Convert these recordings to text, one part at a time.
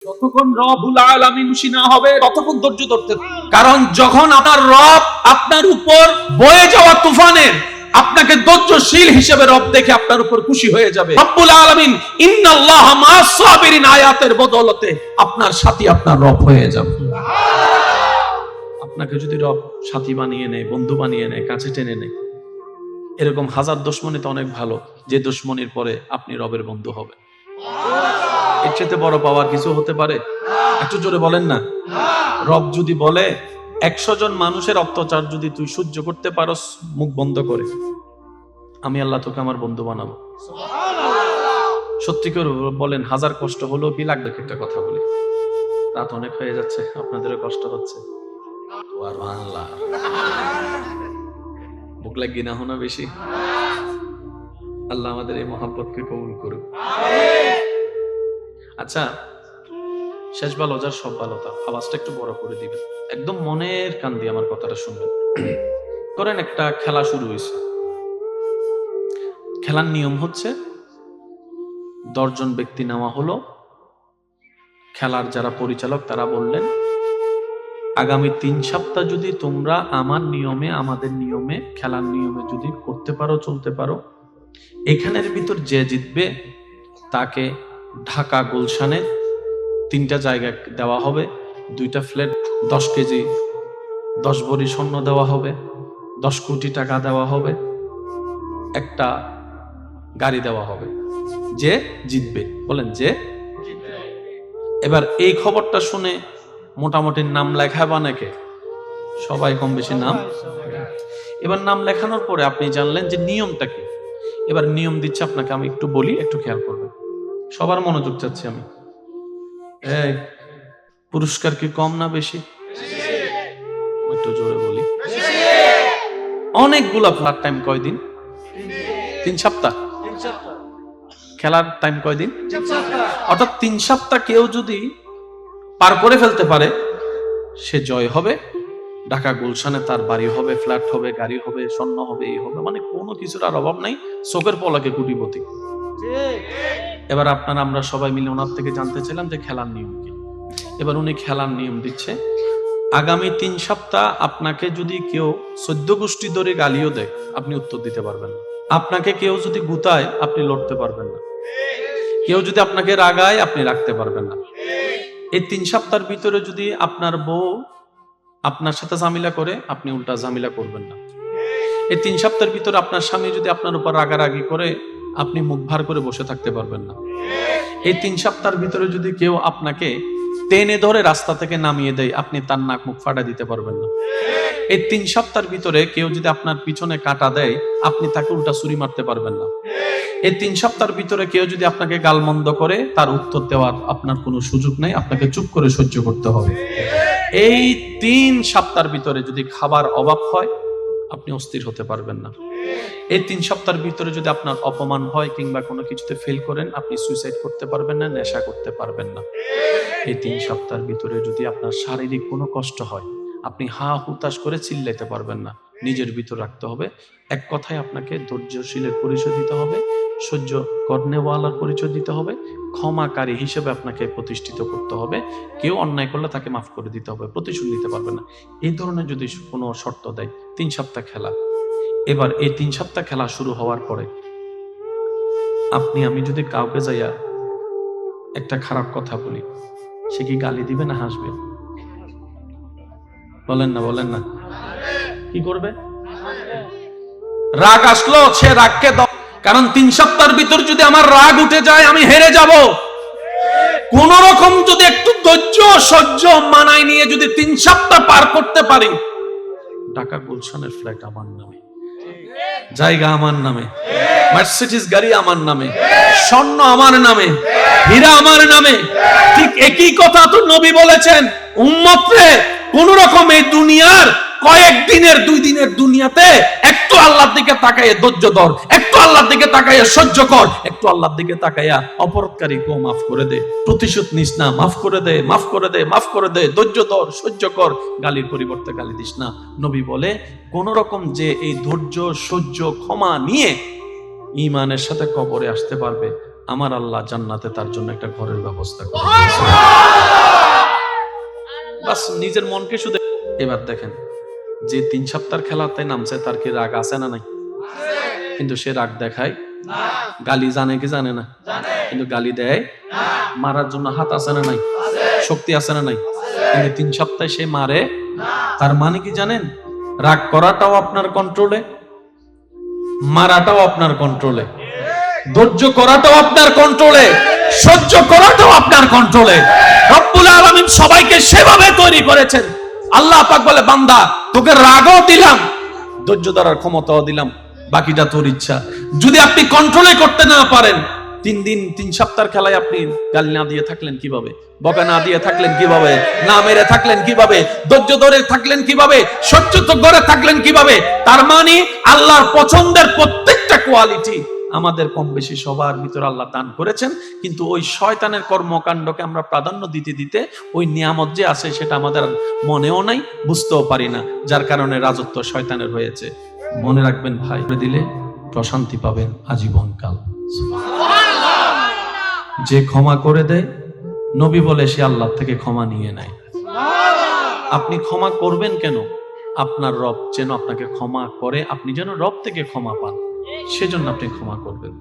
যতক্ষণ রব্বুল আলামিন খুশি না হবে ততক্ষণ ধৈর্য ধরতে হবে। কারণ যখন আপনার রব আপনার উপর বয়ে যাওয়া তুফানের আপনাকে ধৈর্যশীল হিসেবে রব দেখে আপনার উপর খুশি হয়ে যাবে। রব্বুল আলামিন ইন্নাল্লাহা মা'আস সাবিরিন আয়াতের বদৌলতে আপনার সাথী আপনার রব হয়ে যাবে। আপনাকে যদি রব সাথী বানিয়ে নেয়, বন্ধু বানিয়ে নেয়, কাছে টেনে নেয়, এরকম হাজার দুশমনী তো অনেক ভালো, যে দুশমনির পরে আপনি রবের বন্ধু হবে। এর চেয়ে বড় পাওয়ার কিছু হতে পারে? একটু জোরে বলেন না। রব যদি বলে 100 জন মানুষের অত্যাচার যদি তুই সহ্য করতে পারস মুখ বন্ধ করে, আমি আল্লাহ তোকে আমার বন্ধু বানাবো। সত্যি করে বলেন, হাজার কষ্ট হলেও কি লাগবে? একটা কথা বলি, রাত অনেক হয়ে যাচ্ছে, আপনাদেরও কষ্ট হচ্ছে, বুক লাগি না হোনা বেশি। আল্লাহ আমাদের এই মহাব্বতকে কবুল করুক। আচ্ছা, শেষ ভালো যার সব ভালোতা, আওয়াজটা একটু বড় করে দিবেন, একদম মনের কান দিয়ে আমার কথাটা শুনবেন। করেন একটা খেলা শুরু হয়েছে, খেলার নিয়ম হচ্ছে 10 জন ব্যক্তি নেওয়া হলো। খেলার যারা পরিচালক তারা বললেন, আগামী 3 সপ্তাহ যদি তোমরা আমার নিয়মে, আমাদের নিয়মে, খেলার নিয়মে যদি করতে পারো, চলতে পারো, এখানের ভিতর যে জিতবে তাকে ঢাকা গুলশানে 3টা জায়গা দেওয়া হবে, 2টা ফ্ল্যাট, 10 কেজি 10 ভরি স্বর্ণ দেওয়া হবে, 10 কোটি টাকা দেওয়া হবে, একটা গাড়ি দেওয়া হবে যে জিতবে। বলেন যে জিতবে। এবার এই খবরটা শুনে মোটামুটি নাম লেখাবা নাকি? সবাই কম বেশি নাম। এবার নাম লেখানোর পরে আপনি জানলেন যে নিয়মটা কি। এবার নিয়ম দিচ্ছে আপনাকে, আমি একটু বলি, একটু খেয়াল করবেন, সবার মনোযোগ চাচ্ছি আমি। এই পুরস্কার কি কম না বেশি? একটু জোরে বলি। অনেকগুলা ফ্লাট টাইম কয়দিন? 3 সপ্তাহ। খেলার টাইম কয়দিন? অর্থাৎ 3 সপ্তাহ কেউ যদি পার করে ফেলতে পারে সে জয় হবে। ঢাকা গুলশানে তার বাড়ি হবে, ফ্ল্যাট হবে, গাড়ি হবে, স্বর্ণ হবে, এই হবে, মানে কোনো কিছুর আর অভাব নাই, চোখের পলকে কোটিপতি। এবার আপনারা আমরা সবাই মিলে ওনার থেকে জানতে চাইলাম যে খেলার নিয়ম কি। এবার উনি খেলার নিয়ম দিচ্ছে, আগামী 3 সপ্তাহ আপনাকে যদি কেউ 14 গোষ্ঠী ধরে গালিও দেয় আপনি উত্তর দিতে পারবেন না। আপনাকে কেউ যদি গুতায় আপনি লড়তে পারবেন না। কেউ যদি আপনাকে রাগায় আপনি রাখতে পারবেন না। এই 3 সপ্তাহের ভিতরে যদি আপনার বউ আপনার সাথে ঝামেলা করে আপনি উল্টা ঝামেলা করবেন না। এই 3 সপ্তাহের ভিতরে আপনার স্বামী যদি আপনার উপর রাগারাগি করে আপনি মুখ ভার করে বসে থাকতে পারবেন না। এই 3 সপ্তাহের ভিতরে যদি কেউ আপনাকে টেনে ধরে রাস্তা থেকে নামিয়ে দেয় আপনি তার নাক মুখ ফাটা দিতে পারবেন না। এই 3 সপ্তাহের ভিতরে কেউ যদি আপনার পিছনে কাটা দেয় আপনি তাকে উল্টা ছুরি মারতে পারবেন না। এই 3 সপ্তাহের ভিতরে কেউ যদি আপনাকে গালমন্দ করে তার উত্তর দেওয়ার আপনার কোনো সুযোগ নেই, আপনাকে চুপ করে সহ্য করতে হবে। এই 3 সপ্তাহের ভিতরে যদি খাবার অভাব হয় আপনি অস্থির হতে পারবেন না। এই 3 সপ্তাহের ভিতরে যদি আপনার অপমান হয় কিংবা কোনো কিছুতে ফেল করেন আপনি সুইসাইড করতে পারবেন না, নেশা করতে পারবেন না। এই 3 সপ্তাহের ভিতরে যদি আপনার শারীরিক কোনো কষ্ট হয় আপনি হা হুতাশ করে চিল্লাইতে পারবেন না, নিজের ভিতর রাখতে হবে। এক কথায় আপনাকে ধৈর্যশীলের পরিচয় দিতে হবে, সহ্য করনেওয়ালার পরিচয় দিতে হবে, ক্ষমাকারী হিসেবে আপনাকে প্রতিষ্ঠিত করতে হবে। কেউ অন্যায় করলে তাকে মাফ করে দিতে হবে, প্রতিশোধ নিতে পারবে না। এই ধরনের যদি কোনো শর্ত দেয় 3 সপ্তাহ খেলা। এবার এই 3 সপ্তাহ খেলা শুরু হওয়ার পরে আমি যদি কাউকে যাইয়া একটা খারাপ কথা বলি সে কি গালি দিবে না হাসবে? বলেন না, বলেন না। কি করবে? রাগ আসলো সে রাগকে দাও, কারণ 3 সপ্তাহের ভিতর যদি আমার রাগ উঠে যায় আমি হেরে যাব। কোন রকম যদি একটু ধৈর্য সহ্য মানায় নিয়ে যদি 3 সপ্তাহ পার করতে পারি, ঢাকা গুলশানের ফ্ল্যাট আমার নামে, জায়গা আমার নামে, মার্সিডিজ গাড়ি আমার নামে, স্বর্ণ আমার নামে, হীরা আমার নামে। ঠিক একই কথা তো নবী বলেছেন, উম্মত রে কোন রকম এই দুনিয়ার কয়েকদিনের 2 দিনের দুনিয়াতে একটু আল্লাহর দিকে তাকাইয়া ধৈর্য ধর, একটু আল্লাহর দিকে তাকাইয়া সহ্য কর, একটু আল্লাহর দিকে তাকাইয়া অপরাধকারীকে মাফ করে দে, প্রতিশোধ নিস না, মাফ করে দে, মাফ করে দে, মাফ করে দে, ধৈর্য ধর, সহ্য কর, গালির পরিবর্তে গালি দিস না। নবী বলে কোন রকম যে এই ধৈর্য সহ্য ক্ষমা নিয়ে ঈমানের সাথে কবরে আসতে পারবে আমার আল্লাহ জান্নাতে তার জন্য একটা ঘরের ব্যবস্থা করে দিয়েছে। বাস নিজের মনকে শুধু। এবার দেখেন, যে 3 সপ্তাহের খেলাতে নামছে তার কি রাগ আছে না নাই? কিন্তু সে রাগ দেখায় না। গালি জানে কি জানে না? কিন্তু গালি দেয়। মারার জন্য হাত আছে না নাই? শক্তি আছে না নাই? কিন্তু 3 সপ্তাহে সে মারে না। তার মানে কি জানেন? রাগ করাটাও আপনার কন্ট্রোলে, মারাটাও আপনার কন্ট্রোলে, ধৈর্য করাটাও আপনার কন্ট্রোলে, সহ্য করাটাও আপনার কন্ট্রোলে। রব্বুল আলামিন সবাইকে সেভাবে তৈরি করেছেন। আল্লাহ পাক বলে, বান্দা তোকে রাগও দিলাম, ধৈর্য ধরার ক্ষমতাও দিলাম, বাকিটা তোর ইচ্ছা। যদি আপনি কন্ট্রোলে করতে না পারেন, 3 সপ্তাহের খেলায় আপনি গালি না দিয়ে থাকলেন কিভাবে? বকা না দিয়ে থাকলেন কিভাবে? না মেরে থাকলেন কিভাবে? ধৈর্য ধরে থাকলেন কিভাবে? সহ্য করে থাকলেন কিভাবে? তার মানে আল্লাহর পছন্দের প্রত্যেকটা কোয়ালিটি আমাদের কম বেশি সবার ভিতরে আল্লাহ দান করেছেন, কিন্তু ওই শয়তানের কর্মকাণ্ডকে আমরা প্রাধান্য দিতে দিতে ওই নিয়ামত যে আছে সেটা আমাদের মনেও নাই, বুঝতেও পারি না, যার কারণে রাজত্ব শয়তানের হয়েছে। মনে রাখবেন ভাই, দিলে প্রশান্তি পাবেন আজীবনকাল। যে ক্ষমা করে দেয়, নবী বলে সে আল্লাহ থেকে ক্ষমা নিয়ে নেয়। আপনি ক্ষমা করবেন কেন? আপনার রব যেন আপনাকে ক্ষমা করে, আপনি যেন রব থেকে ক্ষমা পান, সেজন্য আপনি ক্ষমা করবেন।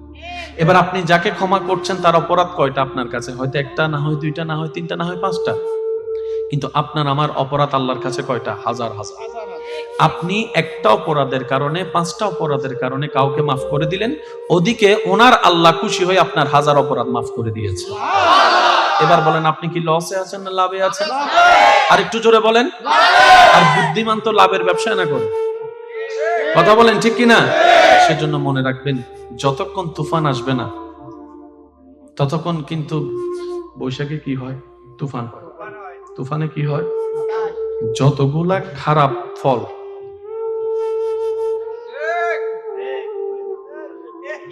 এবার আপনি যাকে ক্ষমা করছেন তার অপরাধ কয়টা আপনার কাছে? হয়তো 1টা, না হয় 2টা, না হয় 3টা, না হয় 5টা, কিন্তু আপনার আমার অপরাধ আল্লাহর কাছে কয়টা? হাজার হাজার। আপনি একটা অপরাধের কারণে, 5টা অপরাধের কারণে কাউকে মাফ করে দিলেন, ওদিকে ওনার আল্লাহ খুশি হয়ে আপনার হাজার অপরাধ মাফ করে দিয়েছে। এবার বলেন, আপনি কি লসে আছেন না লাভে আছেন? আর একটু জোরে বলেন। আর বুদ্ধিমান তো লাভের ব্যবসা না করে। কথা বলেন ঠিক কিনা? সেজন্য মনে রাখবেন, যতক্ষণ তুফান আসবে না ততক্ষণ কিন্তু বৈশাখে কি হয়? তুফান। তুফানে কি হয়? যতগুলা খারাপ ফল,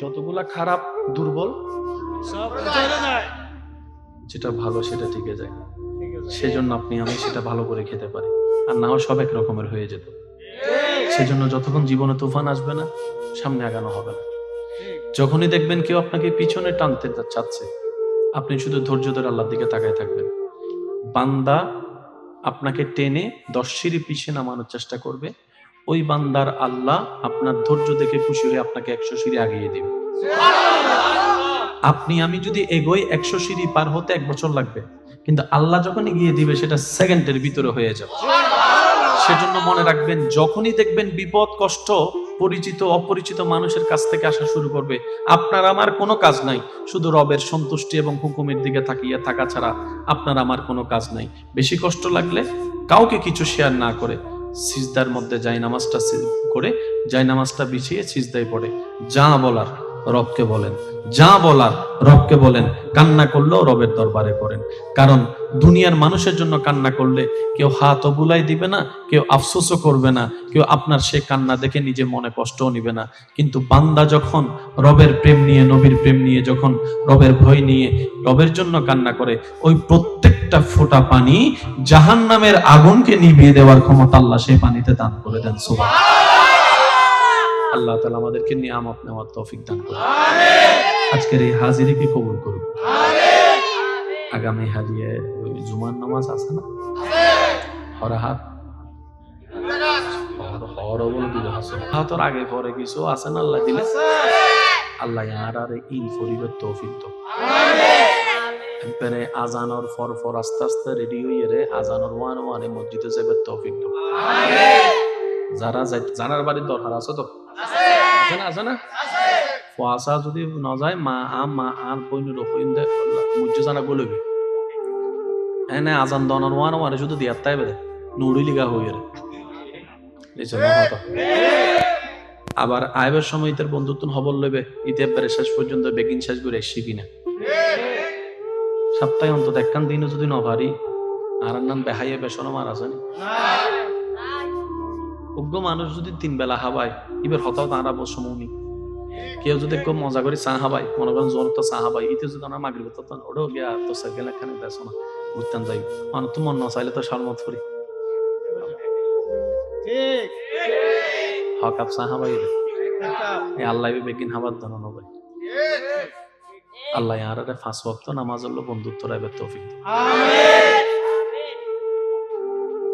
যতগুলা খারাপ দুর্বল, যেটা ভালো সেটা টিকে যায়। সেজন্য আপনি আমি সেটা ভালো করে খেতে পারি, আর না হয় সব এক রকমের হয়ে যেত। সেজন্য যতক্ষণ জীবনে তুফান আসবে না, সামনে আগানো হবে না। যখনই দেখবেন কেউ আপনাকে পিছনে টানতে চাচ্ছে, আপনি শুধু ধৈর্য ধরে আল্লাহর দিকে তাকায় থাকবেন। বান্দা আপনাকে টেনে 10 সিঁড়ি পিছিয়ে নামানোর চেষ্টা করবে, ওই বান্দার আল্লাহ আপনার ধৈর্য দেখে খুশি হয়ে আপনাকে 100 সিঁড়ি আগিয়ে দিবে। আপনি আমি যদি এগোই 100 সিঁড়ি পার হতে 1 বছর লাগবে, কিন্তু আল্লাহ যখন এগিয়ে দিবে সেটা সেকেন্ডের ভিতরে হয়ে যাবে। সেজন্য মনে রাখবেন, যখনই দেখবেন বিপদ কষ্ট পরিচিত অপরিচিত মানুষের কাছ থেকে আসা শুরু করবে, আপনার আমার কোনো কাজ নাই, শুধু রবের সন্তুষ্টি এবং হুকুমের দিকে তাকিয়ে থাকা ছাড়া আপনার আমার কোনো কাজ নাই। বেশি কষ্ট লাগলে কাউকে কিছু শেয়ার না করে সিজদার মধ্যে জায়নামাজটা করে জায়নামাজটা বিছিয়ে সিজদায় পড়ে যা বলার রবকে বলেন, যা বলার রবকে বলেন। কান্না করলেও রবের দরবারে করেন, কারণ দুনিয়ার মানুষের জন্য কান্না করলে কেউ হাতও বুলাই দিবে না, কেউ আফসোসও করবে না, কেউ আপনার সে কান্না দেখে নিজে মনে কষ্টও নিবে না। কিন্তু বান্দা যখন রবের প্রেম নিয়ে, নবীর প্রেম নিয়ে, যখন রবের ভয় নিয়ে রবের জন্য কান্না করে, ওই প্রত্যেকটা ফোঁটা পানি জাহান্নামের আগুনকে নিভিয়ে দেওয়ার ক্ষমতা আল্লাহ সেই পানিতে দান করে দেন। সুবহানাল্লাহ। আল্লাহ তাআলা আমাদেরকে নিয়ামত নেওয়ার তৌফিক দান করুন। আজকের এই হাজিরিকে কবুল করুন। আগামী হাদিয়ে জুমার নামাজ আছে না? হরহাত হাতর আগে পরে কিছু আছে না? আল্লাহ দিলে আল্লাহ আর ইন ফরিবের তৌফিক তো। একবারে আজানোর ফর আস্তে আস্তে রেডি হইয়ে রে আজানোর ওয়ানে মসজিদে যাবার তৌফিক তো। যারা জানার বাড়ির দরকার আছে তো? আছে না? ফোয়াশা যদি না যায় মা আর বইন রকম দে মুজ্জু জানা বলবি এনে আজান দনার ওয়ানে শুধু দিয়ার তাই বেদে নুড়ি লিগা হইয়ে রে। আবার আইবের সময় ইতের বন্ধুত্ব হবল লইবে, ইতে একবারে শেষ পর্যন্ত বেগিন শেষ করে শিখি না। সপ্তাহে অন্তত একখান দিনও যদি না পারি, আর নাম বেহাইয়ে বেসন মার আছে না উগ্র মানুষ যদি 3 বেলা হাবাই এবার হতাও তাঁরা বসমনি। কেউ যদি একটু মজা করে চা হাবাই, মনে করেন জোর তো চা হাবাই, ইতে যদি আমরা মাগরিব তো ওটাও গিয়া তো সাইকেল এখানে বেসো না ঘুরতেন যাই, মানুষ তো মন না চাইলে তো সারমত করি হকাপ চা হাবাই রে আল্লাহ বেগিন হাবার দানো ভাই। আল্লাহ ইয়ার 5 ওয়াক্ত নামাজ হলো বন্ধুত্ব রাইবার তৌফিক দিন।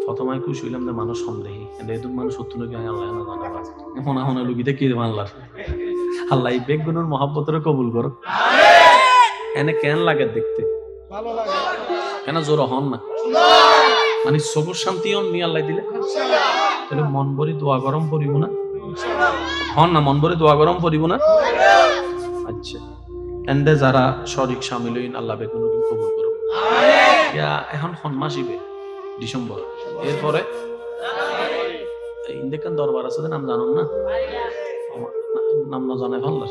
প্রথমে খুশি হইলাম যে মানুষ সন্দেহী এদের মানুষ সত্য লোক আল্লাহ না জানে বাস এখন এখন লুকিতে কি আল্লাহ আল্লাহ এই বেগুনের মহাব্বতের কবুল করো। এনে কেন লাগে দেখতে কেন জোর হন না মানে সবুজ শান্তি নিয়ে আল্লাহ দিলে তাহলে মন ভরি দোয়া গরম পড়িব না হন না মন ভরি দোয়া গরম পড়িব না। আচ্ছা এন্ডে যারা শরিক শামিল হইন আল্লাহ বেগুন কবুল করো। এখন মাসিবে ডিসেম্বর এরপরে ইন্ডিয়ান দরবার আছে নাম জানুন না নাম না জানাই ভাল্লার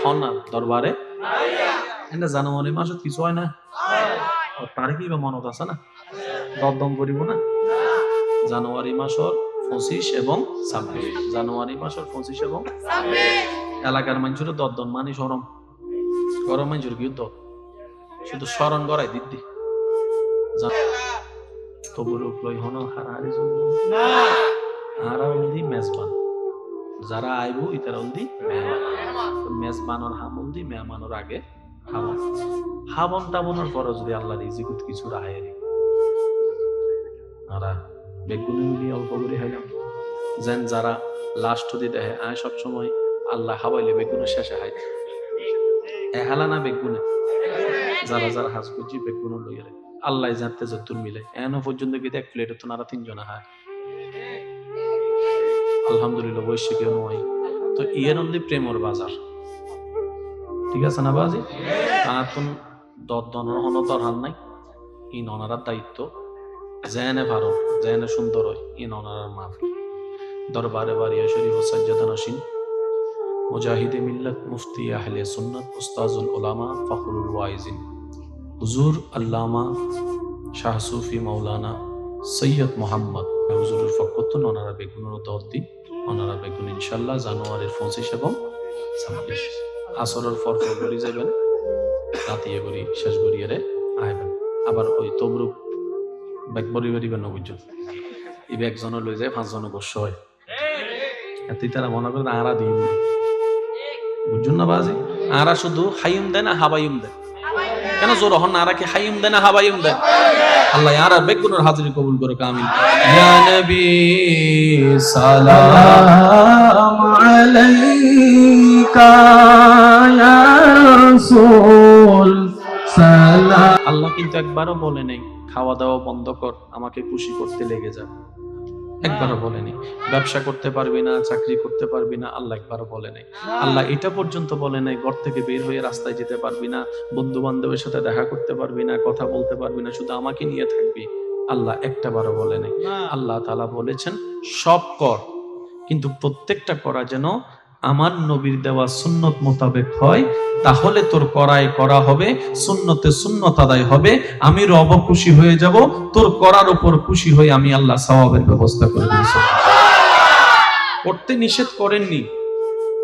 হন না দরবারে জানুয়ারি মাসে কিছু হয় না তারিখ বা মনত আছে না দরদম করিব না জানুয়ারি মাসের 25 এবং 26 জানুয়ারি মাসের 25 এবং 26 এলাকার মানুষের দরদম মানে সরম গরম মানুষের কি দর শুধু স্মরণ করাই দিদি যারা আইব ইতার মেজবানোর হামল দি মেহমানোর আগে হাবন টাবনের পর যদি আল্লাহ রিজিকুত কিছু রায় বেগুনি অল্প করে হাইলাম যেন যারা লাস্ট দিয়ে দেখে আয় সবসময় আল্লাহ হাবাইলে বেগুনের শেষে হাই এহালা না বেগুনে যারা যারা হাজ করছি বেগুনের লইয়া আল্লাহ জানতে যতুর মিলে এখনো পর্যন্ত কিন্তু এক প্লেটে তো নারা 3 জনা হয় আলহামদুলিল্লাহ বৈশ্য কেউ নয় তো ইয়ের অনলি প্রেমর বাজার ঠিক আছে না বাজি আতুন দনের হন দরহান নাই ই ননারার দায়িত্ব জেনে ভালো জেনে সুন্দর হয় ই ননারার মাফ দরবারে বাড়িয়া শরীফ সাজ্জাদান আসিন মুজাহিদে মিল্লাত মুফতি আহলে সুন্নাত উস্তাজুল উলামা ফখরুল ওয়াইজিন হুজুর আল্লামা শাহ সুফি মাওলানা সৈয়দ মোহাম্মদ হুজুরের ফকত ওনারা বেগুনের দর্দি ওনারা বেগুন ইনশাল্লাহ জানুয়ারির 25 এবং 26 আসরের পর করে যাবেন রাতিয়ে করি শেষ করিয়ে আইবেন আবার ওই তবরুক ব্যাগ বড়ি বেরিবেন না বুঝছেন এই ব্যাগজনে লই যায় 5 জনে বসে হয় এতে তারা মনে করেন আরা দিই বুঝছেন না বাজি আরা শুধু হাইম দেয় না হাবাইম দেয় কেন জোর হন আরা কি হাইম দেয় না হাবাইম দেয় আল্লাহ আরা বেগুনের হাজিরি কবুল করুক আমিন ইয়া নবী সালাম আলাইকা ইয়া রাসূল সালাম আল্লাহ কিন্তু একবারও বলে নাই খাওয়া দাওয়া বন্ধ কর আমাকে খুশি করতে লেগে যা একবারও বলেনি ব্যবসা করতে পারবি না চাকরি করতে পারবি না আল্লাহ একবারও বলে নাই আল্লাহ এটা পর্যন্ত বলে নাই ঘর থেকে বের হয়ে রাস্তায় যেতে পারবি না বন্ধু বান্ধবের সাথে দেখা করতে পারবি না কথা বলতে পারবি না শুধু আমাকে নিয়ে থাকবি আল্লাহ একটাবারও বলে নাই আল্লাহ তাআলা বলেছেন সব কর কিন্তু প্রত্যেকটা করা যেন আমার নবীর দেওয়া সুন্নত মোতাবেক হয় তাহলে তোর করায় করা হবে সুন্নতে সুন্নত আদায় হবে আমি রব খুশি হয়ে যাব তোর করার উপর খুশি হয়ে আমি আল্লাহ সওয়াবের ব্যবস্থা করে দিয়েছি করতে নিষেধ করেননি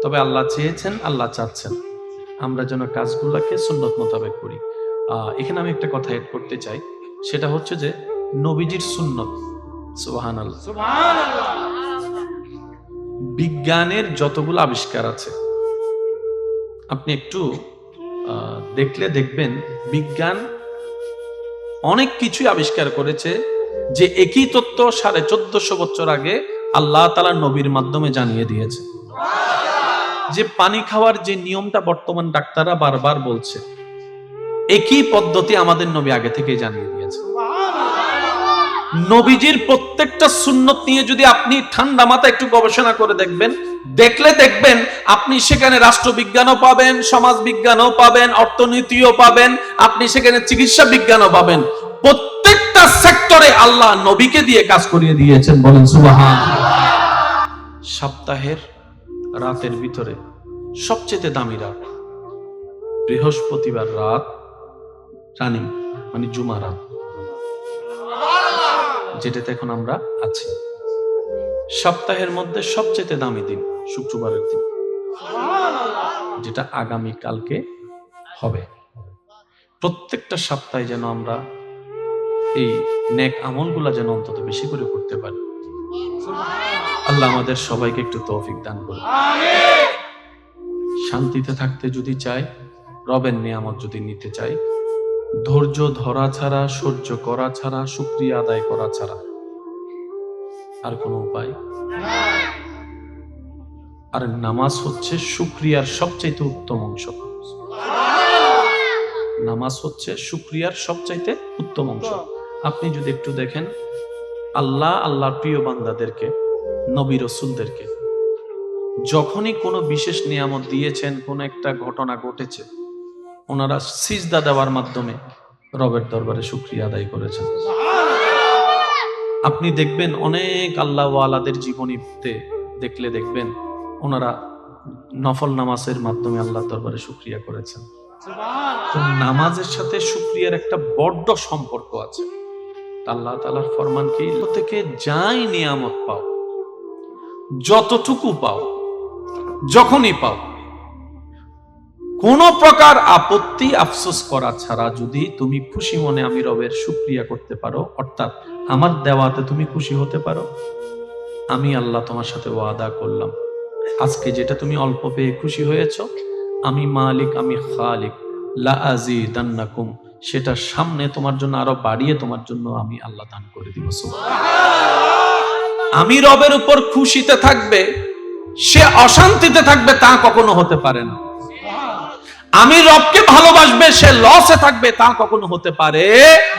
তবে আল্লাহ চেয়েছেন আল্লাহ চাচ্ছেন আমরা যেন কাজগুলোকে সুন্নত মোতাবেক করি এখানে আমি একটা কথা এড করতে চাই সেটা হচ্ছে যে নবীজির সুন্নত সুবহানাল্লাহ সুবহানাল্লাহ বিজ্ঞানের যতগুলো আবিষ্কার আছে আপনি একটু দেখলে দেখবেন বিজ্ঞান অনেক কিছুই আবিষ্কার করেছে যে একই তত্ত্ব 1450 বছর আগে আল্লাহ তাআলা নবীর মাধ্যমে জানিয়ে দিয়েছে যে পানি খাওয়ার যে নিয়মটা বর্তমান ডাক্তাররা বারবার বলছে একই পদ্ধতি আমাদের নবী আগে থেকেই জানিয়ে দিয়েছে নবীজির প্রত্যেকটা সুন্নত নিয়ে যদি আপনি ঠান্ডা মাথায় একটু গবেষণা করে দেখবেন দেখবেন আপনি সেখানে রাষ্ট্রবিজ্ঞানও পাবেন সমাজ বিজ্ঞানও পাবেন অর্থনীতিও পাবেন আপনি সেখানে চিকিৎসা বিজ্ঞানও পাবেন প্রত্যেকটা সেক্টরে আল্লাহ নবীকে দিয়ে কাজ করিয়ে দিয়েছেন বলেন সুবহানাল্লাহ সপ্তাহের রাতের ভিতরে সবচেয়ে দামি রাত বৃহস্পতিবার রাত রানিং মানে জুমা রাত যেটাতে এখন আমরা আছি সপ্তাহের মধ্যে সবচেয়ে দামি দিন শুক্রবারের দিন যেটা আগামী কালকে হবে প্রত্যেকটা সপ্তাহে যেন আমরা এই নেক আমলগুলা যেন অন্তত বেশি করে করতে পারি আল্লাহ আমাদের সবাইকে একটু তৌফিক দান করুন শান্তিতে থাকতে যদি চাই রবের নিয়ামত যদি নিতে চাই, ধৈর্য ধরা ছাড়া, সহ্য করা ছাড়া, শুকরিয়া আদায় করা ছাড়া আর কোনো উপায়। আর নামাজ হচ্ছে শুকরিয়ার সবচাইতে উত্তম অংশ। নামাজ হচ্ছে শুকরিয়ার সবচাইতে উত্তম অংশ। আপনি যদি একটু দেখেন, আল্লাহর প্রিয় বান্দাদেরকে, নবী রাসূলদেরকে যখনই কোনো বিশেষ নিয়ামত দিয়েছেন, কোন একটা ঘটনা ঘটেছে, ওনারা সিজদা দেওয়ার মাধ্যমে রবের দরবারে শুকরিয়া আদায় করেছেন। আপনি দেখবেন অনেক আল্লাহওয়ালাদের জীবনীতে দেখলে দেখবেন ওনারা নফল নামাজের মাধ্যমে আল্লাহর দরবারে শুকরিয়া করেছেন। তো নামাজের সাথে শুকরিয়ার একটা বড় সম্পর্ক আছে। আল্লাহ তাআলার ফরমান কি, থেকে যাই নিয়ামত পাও, যতটুকু পাও, যখনই পাও, কোন প্রকার আপত্তি আফসোস করা ছাড়া যদি তুমি খুশি মনে আমি রবের শুকরিয়া করতে পারো, অর্থাৎ আমার দেওয়াতে তুমি খুশি হতে পারো, আমি আল্লাহ তোমার সাথে ওয়াদা করলাম, আজকে যেটা তুমি অল্প পেয়ে খুশি হয়েছো, আমি মালিক, আমি খালিক, লা আযীদান্নাকুম, সেটা সামনে তোমার জন্য আরো বাড়িয়ে তোমার জন্য আমি আল্লাহ দান করে দিব। আমি রবের উপর খুশিতে থাকবে, সে অশান্তিতে থাকবে, তা কখনো হতে পারে না। আমি রবকে ভালোবাসবে, সে লসে থাকবে, তা কখনো হতে পারে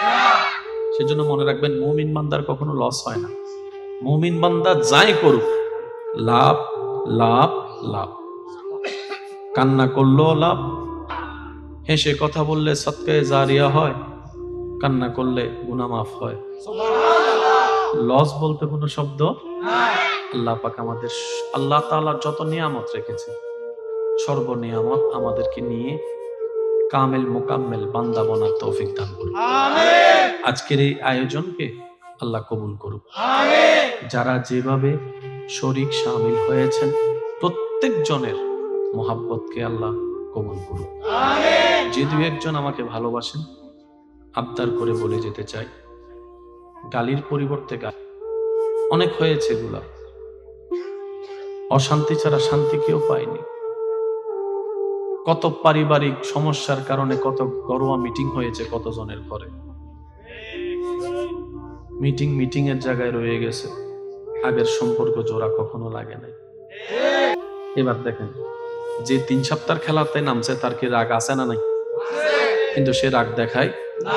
না। সেজন্য মনে রাখবেন, মুমিন বান্দার কখনো লস হয় না। মুমিন বান্দা যাই করুক, লাভ লাভ লাভ। কান্না করলো লাভ, হেসে কথা বললে সদকায়ে জারিয়া হয়, কান্না করলে গুনাহ মাফ হয়। লস বলতে কোনো শব্দ নাই। আল্লাহ পাক আমাদের, আল্লাহ তাআলা যত নিয়ামত রেখেছে, সর্ব নিয়ামত আমাদেরকে নিয়ে কামেল মুকাম্মেল বান্দা বানার তৌফিক দান করুন। আমিন। আজকের এই আয়োজনকে আল্লাহ কবুল করুন। আমিন। যারা যেভাবে শরীক শামিল হয়েছেন, প্রত্যেক জনের মোহাব্বতকে আল্লাহ কবুল করুন। আমিন। যে দুই একজন আমাকে ভালোবাসেন, আবদার করে বলে যেতে চাই, গালির পরিবর্তে গালি অনেক হয়েছে, এগুলা অশান্তি ছাড়া শান্তি কেউ পায়নি। কত পারিবারিক সমস্যার কারণে কত ঘরোয়া মিটিং হয়েছে কত জনের ঘরে, মিটিং এর জায়গায় রয়ে গেছে, আগের সম্পর্ক জোড়া কখনো লাগে নাই। এবার দেখেন, যে 3 সপ্তাহের খেলাতে নামছে তার কি রাগ আছে না নাই? কিন্তু সে রাগ দেখায় না।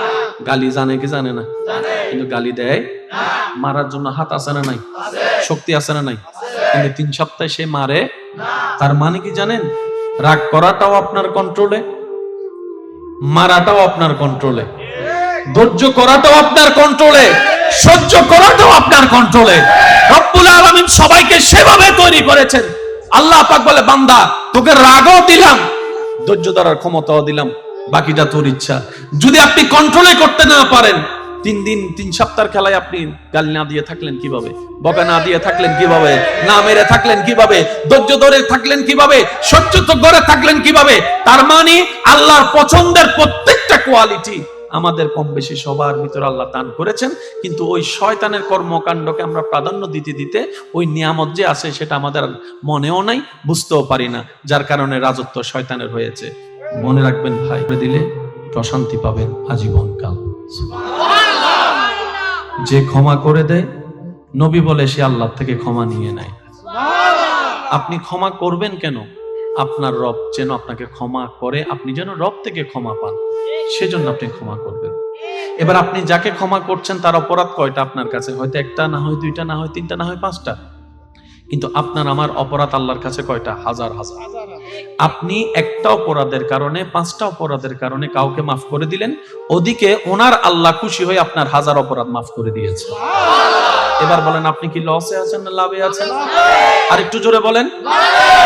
গালি জানে কি জানে না? কিন্তু গালি দেয় না। মারার জন্য হাত আছে না নাই? শক্তি আছে না নাই? কিন্তু 3 সপ্তাহে সে মারে না। তার মানে কি জানেন? রাগ করাটাও আপনার কন্ট্রোলে, মারাটাও আপনার কন্ট্রোলে, ধৈর্য করাটাও আপনার কন্ট্রোলে, সহ্য করাটাও আপনার কন্ট্রোলে। রব্বুল আলামিন সবাইকে সেভাবে তৈরি করেছেন। আল্লাহ পাক বলে, বান্দা তোকে রাগও দিলাম, ধৈর্য ধরার ক্ষমতাও দিলাম, বাকিটা তোর ইচ্ছা। যদি আপনি কন্ট্রোলে করতে না পারেন, 3 সপ্তাহের খেলায় আপনি গালি না দিয়ে থাকলেন কিভাবে? বকা না দিয়ে থাকলেন কিভাবে? না মেরে থাকলেন কিভাবে? ধৈর্য ধরে থাকলেন কিভাবে? সহ্য করে থাকলেন কিভাবে? তার মানে আল্লাহর পছন্দের প্রত্যেকটা কোয়ালিটি আমাদের কম বেশি সবার ভিতরে আল্লাহ দান করেছেন, কিন্তু ওই শয়তানের কর্মকাণ্ডকে আমরা প্রাধান্য দিতে দিতে ওই নিয়ামত যে আছে সেটা আমাদের মনেও নাই, বুঝতেও পারি না, যার কারণে রাজত্ব শয়তানের হয়েছে। মনে রাখবেন ভাই, দিলে প্রশান্তি পাবেন আজীবন কাল। যে ক্ষমা করে দেয়, নবী বলে সে আল্লাহ থেকে ক্ষমা নিয়ে নেয়। আপনি ক্ষমা করবেন কেন? আপনার রব যেন আপনাকে ক্ষমা করে, আপনি যেন রব থেকে ক্ষমা পান, সেজন্য আপনি ক্ষমা করবেন। এবার আপনি যাকে ক্ষমা করছেন তার অপরাধ কয়টা আপনার কাছে? হয়তো 1টা, না হয় 2টা, না হয় 3টা, না হয় 5টা, কিন্তু আপনার আমার অপরাধ আল্লাহর কাছে কয়টা? হাজার হাজার। আপনি একটা অপরাধের কারণে, 5টা অপরাধের কারণে কাউকে মাফ করে দিলেন, ওদিকে ওনার আল্লাহ খুশি হয়ে আপনার হাজার অপরাধ মাফ করে দিয়েছে। এবার বলেন, আপনি কি লসে আছেন না লাভে আছেন? আর একটু জোরে বলেন।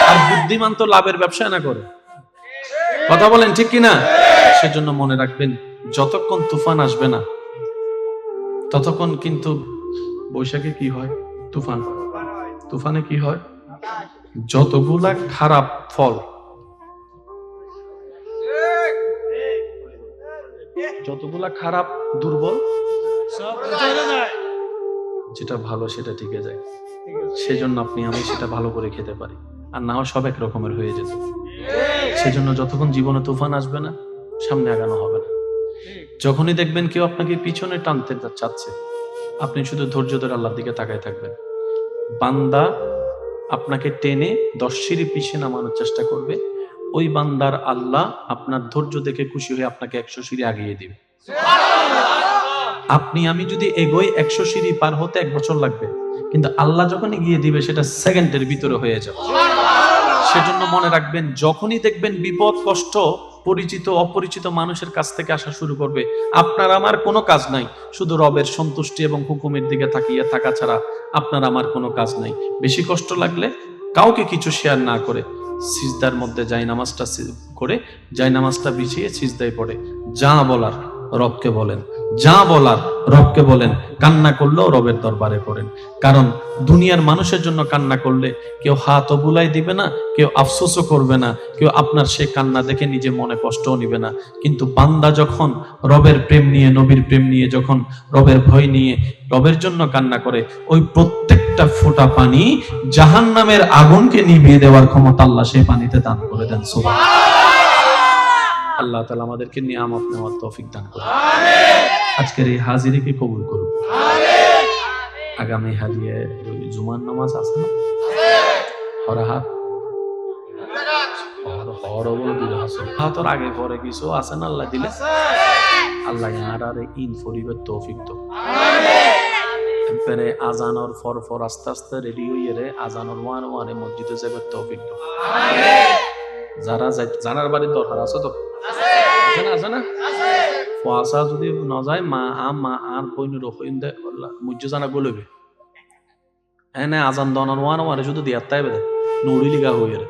আর বুদ্ধিমান তো লাভের ব্যবসা না করে, কথা বলেন ঠিক কিনা? সেজন্য মনে রাখবেন, যতক্ষণ তুফান আসবে না ততক্ষণ কিন্তু বৈশাখে কি হয়? তুফান। তুফানে কি হয়? যতগুলা খারাপ ফল, যতগুলা খারাপ দুর্বল, যেটা ভালো সেটা টিকে যায়। সেজন্য আপনি আমি সেটা ভালো করে খেতে পারি, আর নাও সব এক রকমের হয়ে যেত। সেজন্য যতক্ষণ জীবনে তুফান আসবে না, সামনে আগানো হবে না। যখনই দেখবেন কেউ আপনাকে পিছনে টানতে চাচ্ছে, আপনি শুধু ধৈর্য ধরে আল্লাহর দিকে তাকায় থাকবেন। বান্দা আপনাকে টেনে 10 সিঁড়ি পিছিয়ে নামানোর চেষ্টা করবে, ওই বান্দার আল্লাহ আপনার ধৈর্য দেখে খুশি হয়ে আপনাকে 100 সিঁড়ি আগিয়ে দিবে। আপনি আমি যদি এগোই 100 সিঁড়ি পার হতে 1 বছর লাগবে, কিন্তু আল্লাহ যখন এগিয়ে দিবে সেটা সেকেন্ডের ভিতরে হয়ে যাবে। সেজন্য মনে রাখবেন, যখনই দেখবেন বিপদ কষ্ট পরিচিত অপরিচিত মানুষের কাছ থেকে আসা শুরু করবে, আপনার আমার কোনো কাজ নাই, শুধু রবের সন্তুষ্টি এবং হুকুমের দিকে তাকিয়ে থাকা ছাড়া আপনার আমার কোনো কাজ নাই। বেশি কষ্ট লাগলে কাউকে কিছু শেয়ার না করে সিজদার মধ্যে জায়নামাজটা করে জায়নামাজটা বিছিয়ে সিজদায় পড়ে যা বলার রবকে বলেন, যা বলার রবকে বলেন। কান্না করলেও রবের দরবারে করেন, কারণ দুনিয়ার মানুষের জন্য কান্না করলে কেউ হাতও বুলাই দিবে না, কেউ আফসোসও করবে না, কেউ আপনার সেই কান্না দেখে নিজে মনে কষ্টও নিবে না। কিন্তু বান্দা যখন রবের প্রেম নিয়ে, নবীর প্রেম নিয়ে, যখন রবের ভয় নিয়ে রবের জন্য কান্না করে, ওই প্রত্যেকটা ফোঁটা পানি জাহান্নামের আগুনকে নিভিয়ে দেওয়ার ক্ষমতা আল্লাহ সেই পানিতে দান করে দেন। সুবহানাল্লাহ। আল্লাহ তাআলা আমাদেরকে নিয়ামত নেওয়ার তৌফিক দান করুন। আজকের এই হাজিরিকে কবুল করুন। আগামী হাজিয়ে জুমার নামাজ আছে না? হরহাত হাতর আগে পরে কিছু আছে না? আল্লাহ দিলে আল্লাহ আর ইন ফরিবের তৌফিক তো একবারে আজানোর ফর আস্তে আস্তে রেডি হইয়ে রে আজানোর ওয়ানে মসজিদে যাবে তৌফিক তো। যারা জানার বাড়ির দরকার আছে তো আছে না? ফুয়াশা যদি ন যায় মা আর কইন রকইন দে মুজ্জ জানা গলবে এনে আজান দনার ওয়ানে শুধু দিয়ার তাই বেদে নুড়ি লিগা হইয়ে রে।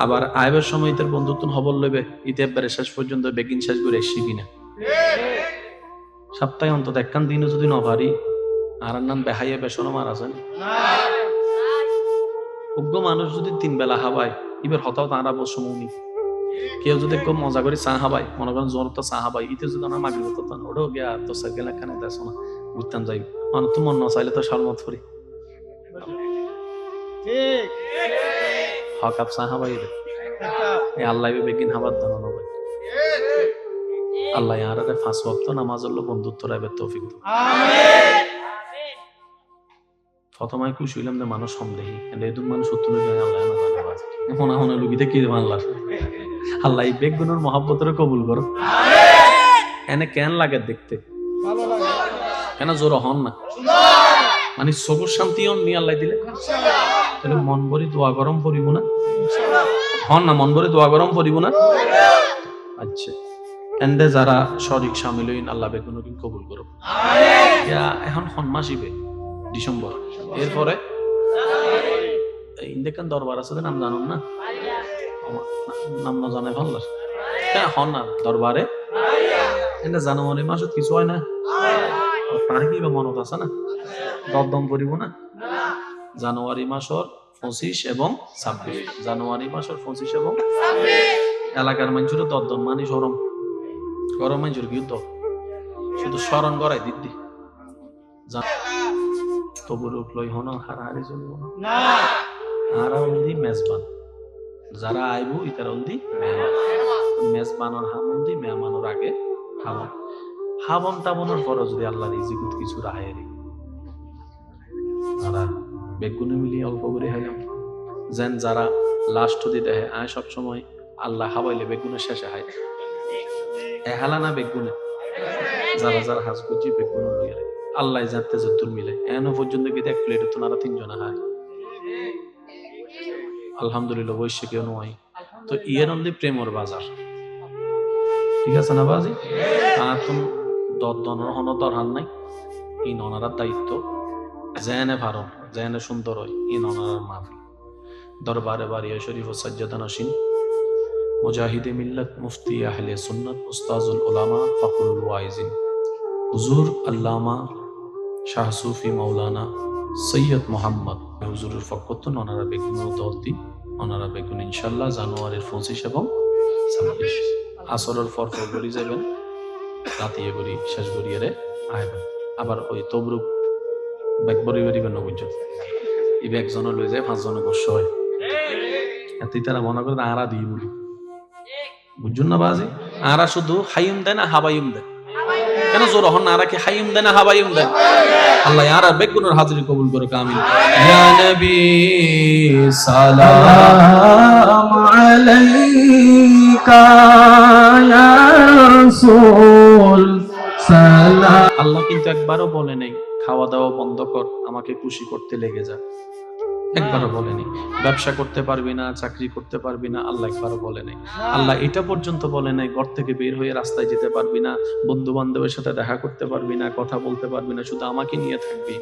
আবার আইবের সময় ইতের বন্ধুত্ব খবর লইবে, ইতে একবারে শেষ পর্যন্ত বেগিন শেষ করে শিখি না। সপ্তাহে অন্তত একখান দিনও যদি ন পারি, আর নাম বেহাইয়া বেসন মার আছেন উগ্র মানুষ যদি 3 বেলা হাবায় এবার হতাও তাঁরা বসমুনি। কেউ যদি খুব মজা করে চা হাবাই, মনে করেন জোর তো চা হাবাই, ইতে যদি না মাগরি হতো ওটাও গিয়া তো সাইকেল একখানে দেখো না ঘুরতাম যাই মানে তো মন নচাইলে তো সরমত করি হকাপ চা হাবাই রে এই আল্লাহ বেগিন হাবার দানো নবাই। আল্লাহ আর 5 ওয়াক্ত নামাজ হলো বন্ধুত্ব রাইবে তৌফিক দাও। প্রথমে খুশি হইলাম যে মানুষ সন্দেহী এদুন মানুষ সত্য নয় আল্লাহ না জানে এখন এখন লুকিতে কি আল্লাহ আল্লাহ এই বেগুনের মহব্বতের কবুল করো। এনে কেন লাগে দেখতে কেন জোর হন না মানে সবুজ শান্তি নিয়ে আল্লাহ দিলে তাহলে মন ভরি দোয়া গরম পড়িব না হন না? মন ভরি দোয়া গরম পড়িব না? আচ্ছা এন্ডে যারা শরিক শামিল হইন আল্লাহ বেগুন কবুল করো। এখন মাস ইবে ডিসেম্বর, এরপরে ইন্দেকান দরবার আছে নাম জানুন না? নাম না জানে ভালো হন না দরবারে জানুয়ারি মাসত কিছু হয় না? তার কি মনত আছে না? দরদম করিব না? জানুয়ারি মাসের 25 এবং 26, জানুয়ারি মাসের 25 এবং এলাকার মানুষের দরদম মানে সরম গরম মানুষের কি শুধু স্মরণ করাই দিদি তবুরুক লই হন হারাহারি চলব না। হারা অলদি মেজবান যারা আইব ইতার অলদি মেজবানর হামন্দি মেহমানোর আগে হাবন হাবন তাবনের পর যদি আল্লাহ রিজিকুত কিছু রাহেরি আর বেগুনে মিলিয়ে অল্প করে হাইলাম যেন যারা লাস্ট যদি দেখে আয় সবসময় আল্লাহ হাবাইলে বেগুনের শেষে হাই এহালা না বেগুনে যারা যারা হাজ করছি বেগুন লইয়া আল্লাহ জানতে যতুর মিলে এখনো পর্যন্ত কিন্তু 1 প্লেটে তো নারা 3 জনা হয় আলহামদুলিল্লাহ বৈশ্য কেউ নয়। তো ইয়ের অলদি প্রেমর বাজার ঠিক আছে না বাজি? আর তুমি দনের হন দরহান নাই, ই ননারার দায়িত্ব জেনে ভারো জেনে সুন্দর হয় ই ননারার মাহফিল দরবারে বাড়িয়া শরীফ ও সাজ্জাদা নসীন মুজাহিদে মিল্লাত মুফতি আহলে সুন্নাত উস্তাজুল উলামা ফখরুল ওয়াইজিন হুজুর আল্লামা শাহ সুফি মাওলানা সৈয়দ মোহাম্মদ হুজুরের ফকত ওনারা বেগুন দলতি ওনারা বেগুন ইনশাল্লাহ জানুয়ারির 25 এবং 26 আসরের পর বলি যাবেন রাতিয়ে করি শেষ করিয়ে রে আইবেন। আবার ওই তবরুক ব্যাগ বরি বেরিবেন না বুঝছো এই ব্যাগজনে লই যায় 5 জনে বসে হয় এতেই তারা মনে করে আরা দিয়ে বলি, বুঝুন না বাজি? আরা শুধু হাইম দেয় না হাবাইম দেয়। কেন জোর হন? আরা কি হাইম দেয় না হাবাইম দেয়? আল্লাহ আরা বেগুনের হাজিরি কবুল করুক, আমিন। ইয়া নবী সালাম আলাইকা ইয়া রাসূল সালাম। আল্লাহ কিন্তু একবারও বলে নাই খাওয়া দাওয়া বন্ধ কর, আমাকে খুশি করতে লেগে যা। একবারও বলেনি। ব্যবসা করতে পারবি না, চাকরি করতে পারবি না, আল্লাহ একবারও বলে নাই। আল্লাহ এটা পর্যন্ত বলে নাই ঘর থেকে বের হয়ে রাস্তায় যেতে পারবি না, বন্ধু বান্ধবের সাথে দেখা করতে পারবি না, কথা বলতে পারবি না, শুধু আমাকে নিয়ে থাকবি।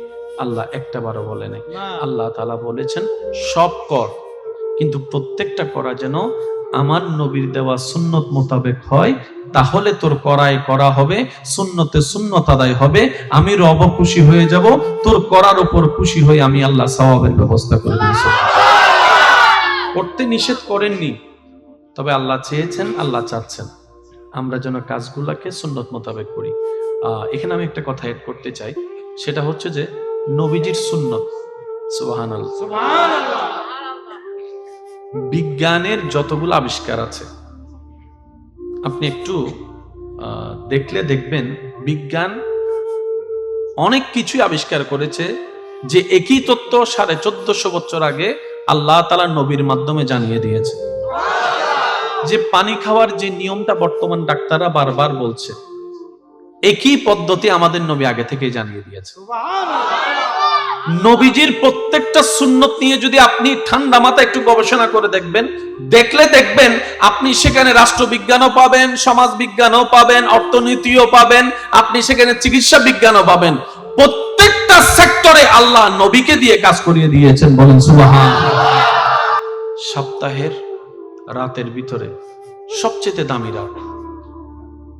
আল্লাহ একটাবারও বলে নাই। আল্লাহ তাআলা বলেছেন সব কর, কিন্তু প্রত্যেকটা করা যেন আমার নবীর দেওয়া সুন্নত মোতাবেক হয়, তাহলে তোর করায় করা হবে, সুন্নতে সুন্নত আদায় হবে, আমি রব খুশি হয়ে যাব, তোর করার উপর খুশি হয়ে আমি আল্লাহ সওয়াবের ব্যবস্থা করে দিয়েছি। করতে নিষেধ করেননি, তবে আল্লাহ চেয়েছেন, আল্লাহ চাচ্ছেন আমরা যেন কাজগুলোকে সুন্নত মোতাবেক করি। এখানে আমি একটা কথা এড করতে চাই, সেটা হচ্ছে যে নবীজির সুন্নত। সুবহানাল্লাহ, সুবহানাল্লাহ। বিজ্ঞানের যতগুলো আবিষ্কার আছে আপনি একটু দেখলে দেখবেন বিজ্ঞান অনেক কিছুই আবিষ্কার করেছে যে একই তত্ত্ব 1450 বছর আগে আল্লাহ তাআলা নবীর মাধ্যমে জানিয়ে দিয়েছে। যে পানি খাওয়ার যে নিয়মটা বর্তমান ডাক্তাররা বারবার বলছে, একই পদ্ধতি আমাদের নবী আগে থেকেই জানিয়ে দিয়েছে। নবীজির প্রত্যেকটা সুন্নত নিয়ে যদি আপনি ঠান্ডা মাথায় একটু গবেষণা করে দেখবেন, দেখলে দেখবেন আপনি সেখানে রাষ্ট্রবিজ্ঞানও পাবেন, সমাজ বিজ্ঞানও পাবেন, অর্থনীতিও পাবেন, আপনি সেখানে চিকিৎসা বিজ্ঞানও পাবেন। প্রত্যেকটা সেক্টরে আল্লাহ নবীকে দিয়ে কাজ করিয়ে দিয়েছেন, বলেন সুবহানাল্লাহ। সপ্তাহের রাতের ভিতরে সবচেয়ে দামি রাত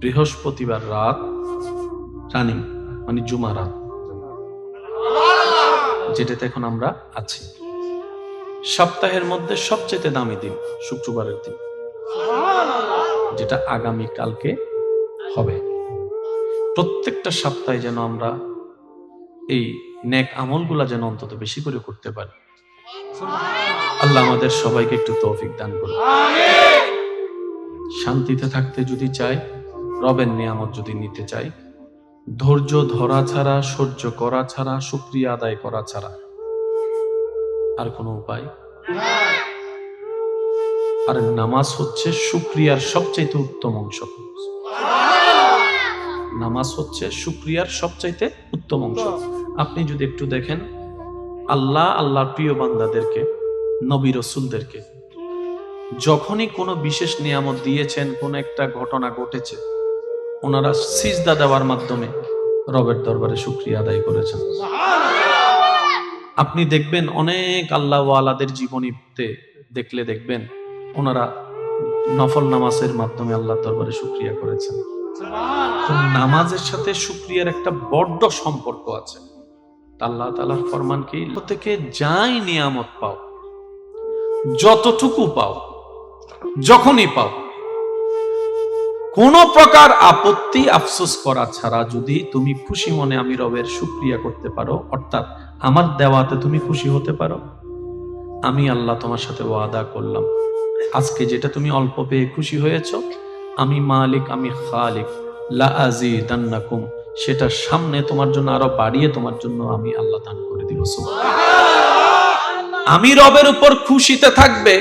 বৃহস্পতিবার রাত, রানিং মানে জুমা রাত, যেটাতে এখন আমরা আছি। সপ্তাহের মধ্যে সবচেয়ে দামি দিন শুক্রবারের দিন, যেটা আগামী কালকে হবে। প্রত্যেকটা সপ্তাহে যেন আমরা এই নেক আমলগুলা যেন অন্তত বেশি করে করতে পারি। আল্লাহ আমাদের সবাইকে একটু তৌফিক দান করুন। শান্তিতে থাকতে যদি চাই, রবের নিয়ামত যদি নিতে চাই, ধৈর্য ধরা ছাড়া, সহ্য করা ছাড়া, শুকরিয়া আদায় করা ছাড়া আর কোনো উপায়। আর নামাজ হচ্ছে শুকরিয়ার সবচাইতে উত্তম অংশ। নামাজ হচ্ছে শুকরিয়ার সবচাইতে উত্তম অংশ। আপনি যদি একটু দেখেন আল্লাহ আল্লাহর প্রিয় বান্দাদেরকে, নবী রাসূলদেরকে যখনই কোনো বিশেষ নিয়ামত দিয়েছেন, কোন একটা ঘটনা ঘটেছে, ওনারা সিজদা দেওয়ার মাধ্যমে রবের দরবারে শুকরিয়া আদায় করেছেন। আপনি দেখবেন অনেক আল্লাহ ওয়ালাদের জীবনীতে দেখলে দেখবেন ওনারা নফল নামাজের মাধ্যমে আল্লাহর দরবারে শুকরিয়া করেছেন। তো নামাজের সাথে শুকরিয়ার একটা বড় সম্পর্ক আছে। আল্লাহ তাআলার ফরমান কি, থেকে যাই নিয়ামত পাও, যতটুকু পাও, যখনই পাও, কোন প্রকার আপত্তি আফসোস করা ছাড়া যদি তুমি খুশি মনে আমি রবের শুকরিয়া করতে পারো, অর্থাৎ আমার দেওয়াতে তুমি খুশি হতে পারো, আমি আল্লাহ তোমার সাথে ওয়াদা করলাম আজকে যেটা তুমি অল্প পেয়ে খুশি হয়েছো, আমি মালিক, আমি খালিক, লা আযীদান্নাকুম, সেটা সামনে তোমার জন্য আরো বাড়িয়ে তোমার জন্য আমি আল্লাহ দান করে দিব। আমি রবের উপর খুশিতে থাকবে,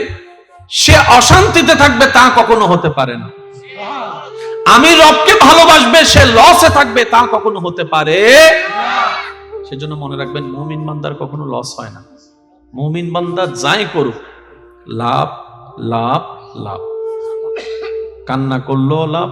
সে অশান্তিতে থাকবে তা কখনো হতে পারে না। আমি রবকে ভালোবাসবে, সে লসে থাকবে তা কখনো হতে পারে না। সেজন্য মনে রাখবেন মুমিন বান্দার কখনো লস হয় না। মুমিন বান্দা যাই করুক লাভ লাভ লাভ, কান্না করলেও লাভ,